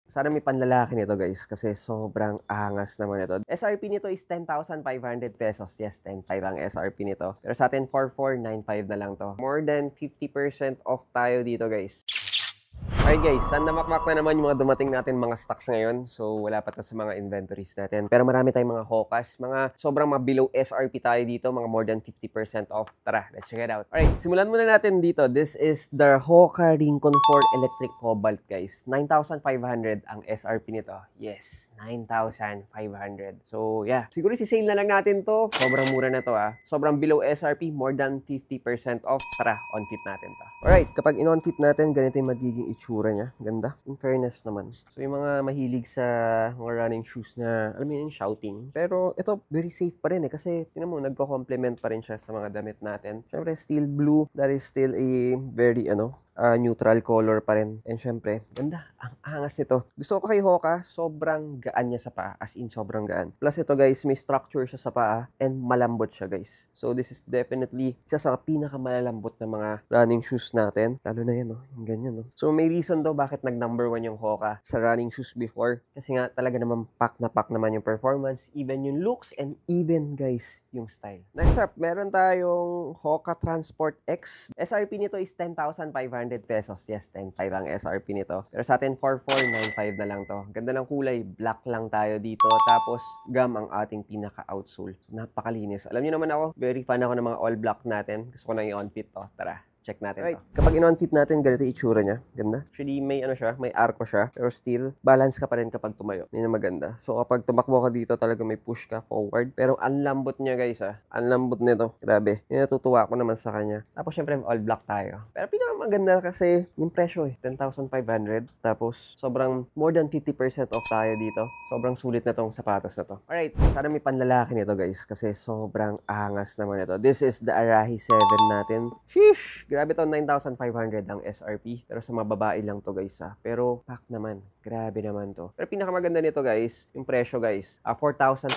Sana may panlalaki nito guys kasi sobrang angas naman ito. SRP nito is 10,500 pesos. Yes, 10,500 ang SRP nito. Pero sa atin 4,495 na lang to. More than 50% off tayo dito guys. Alright guys, namakmak na naman yung mga dumating natin mga stocks ngayon. So wala pa to sa mga inventories natin. Pero marami tayong mga Hokas. Mga sobrang mga below SRP tayo dito. Mga more than 50% off. Tara, let's check it out. Alright, simulan muna natin dito. This is the Hoka Rincon 4 Electric Cobalt guys. 9,500 ang SRP nito. Yes, 9,500. So yeah, siguro si-sale na lang natin to. Sobrang mura na to ah. Sobrang below SRP, more than 50% off. Tara, on-fit natin to. Alright, kapag in-on-fit natin, ganito yung magiging itsura niya. Ganda. In fairness naman. So, yung mga mahilig sa mga running shoes na, alam mo yun, shouting. Pero, ito, very safe pa rin eh. Kasi, tingnan mo, nagko-complement pa rin siya sa mga damit natin. Siyempre, still blue. That is still a very, neutral color pa rin. And syempre, ganda. Ang angas nito. Gusto ko kay Hoka, sobrang gaan niya sa paa. As in, sobrang gaan. Plus ito guys, may structure siya sa paa and malambot siya guys. So this is definitely isa sa pinakamalalambot na mga running shoes natin. Lalo na yan, yung ganyan, So may reason daw bakit nag-number 1 yung Hoka sa running shoes before. Kasi nga, talaga naman pack naman yung performance, even yung looks, and even guys, yung style. Next up, meron tayong Hoka Transport X. SRP nito is 10,500 pesos. Yes, 10,500 ang SRP nito. Pero sa atin, 4,495 na lang to. Ganda ng kulay. Black lang tayo dito. Tapos, gum ang ating pinaka-outsole. So, napakalinis. Alam niyo naman ako, very fan ako ng mga all black natin. Gusto ko na i-on-fit to. Tara. Check natin to. Kapag in-on-fit natin, ganito itsura niya. Ganda. Actually, may may arko siya. Pero still, balance ka pa rin kapag tumayo. Yun ang maganda. So, kapag tumakbo ka dito, talaga may push ka forward. Pero ang lambot niya, guys, Ang lambot nito. Grabe. Yung natutuwa ko naman sa kanya. Tapos, syempre, all black tayo. Pero pinakamaganda kasi yung presyo 10,500. Tapos, sobrang more than 50% off tayo dito. Sobrang sulit na tong sapatos na to. Alright. Sana may panlalaki nito, guys. Kasi sobrang angas naman ito. This is the Arahi 7 natin. Sheesh! Grabe to, 9,500 ang SRP. Pero sa mga babae lang to guys Pero pack naman. Grabe naman to. Pero pinakamaganda nito guys, yung presyo guys, 4,595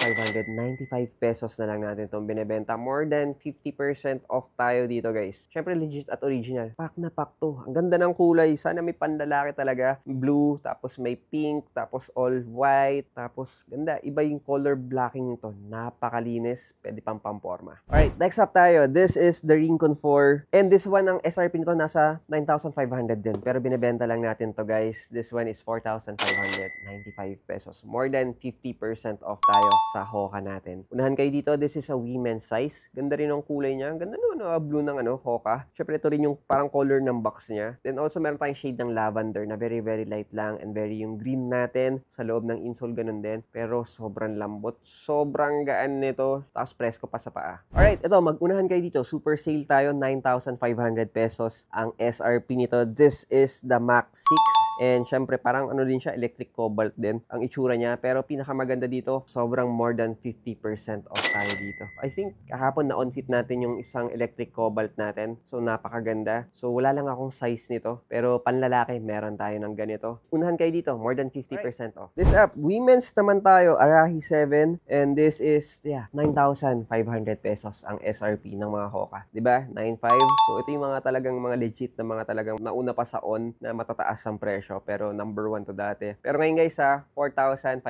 pesos na lang natin itong binibenta. More than 50% off tayo dito guys. Syempre legit at original. Pack na pack to. Ang ganda ng kulay. Sana may panlalaki talaga. Blue, tapos may pink, tapos all white, tapos ganda. Iba yung color blocking nito. Napakalinis. Pwede pang pamporma. Alright, next up tayo. This is the Rincon 4. And this one, ang SRP nito nasa 9,500 din. Pero binibenta lang natin to guys. This one is 4,595 pesos. More than 50% off tayo sa Hoka natin. Unahan kayo dito. This is a women's size. Ganda rin ang kulay niya. Ganda naman blue ng Hoka. Syempre ito rin yung parang color ng box niya. Then also meron tayong shade ng lavender na very very light lang. And very yung green natin. Sa loob ng insole ganun din. Pero sobrang lambot. Sobrang gaan nito. Tapos presko pa sa paa. Alright, ito. Magunahan kayo dito. Super sale tayo. 9,500 pesos ang SRP nito. This is the Max 6 and syempre parang din siya, electric cobalt din ang itsura niya, pero pinakamaganda dito, sobrang more than 50% off tayo dito. I think kahapon na on-fit natin yung isang electric cobalt natin, so napakaganda. So wala lang akong size nito, pero panlalaki meron tayo ng ganito. Unahan kayo dito, more than 50% off. This up, women's naman tayo, Arahi 7 and this is 9,500 pesos ang SRP ng mga Hoka. 'Di ba? 9,500. So ito yung mga talagang mga legit na mga talagang nauna pa sa on na matataas ang presyo pero number 1 to dati. Pero ngayon guys 4,595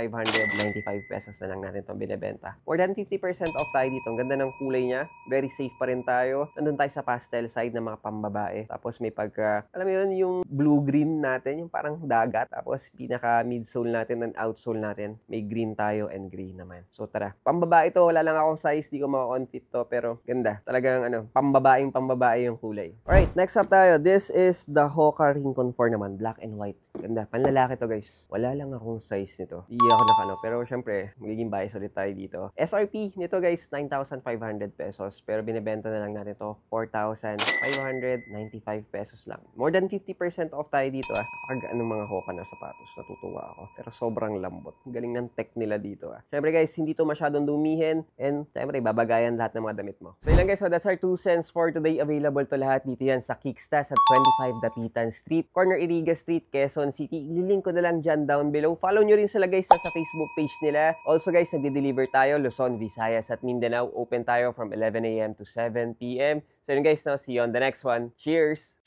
pesos na lang natin itong binibenta. More than 50% off tayo dito. Ang ganda ng kulay niya. Very safe pa rin tayo. Nandun tayo sa pastel side ng mga pambabae. Tapos may alam mo yun, yung blue-green natin, yung parang dagat. Tapos pinaka midsole natin and outsole natin, may green tayo and gray naman. So tara, pambabae to. Wala lang akong size. Di ko maka-on-fit to. Pero ganda. Talagang pambabaeng yung kulay. Alright, next up tayo. This is the Hoka Rincon 4 naman. Black and white. Ganda. Panlalaki to guys. Wala lang akong size nito. Hindi ako nakano. Pero syempre, magiging bias ulit tayo dito. SRP nito guys, 9,500 pesos. Pero binibenta na lang natin to 4,595 pesos lang. More than 50% off tayo dito Pag mga Hoka na sapatos. Natutuwa ako. Pero sobrang lambot. Galing ng tech nila dito Syempre guys, hindi to masyadong dumihin. And syempre, babagayan lahat ng mga damit mo. So yun lang guys. So that's our 2 cents for today. Available to lahat dito yan sa Kicksta sa 25 Dapitan Street, Corner Iriga Street, Quezon City. Ililink ko na lang dyan down below. Follow nyo rin sila guys sa Facebook page nila. Also guys, nagde-deliver tayo Luzon, Visayas at Mindanao. Open tayo from 11 AM to 7 PM. So yun guys, see you on the next one. Cheers!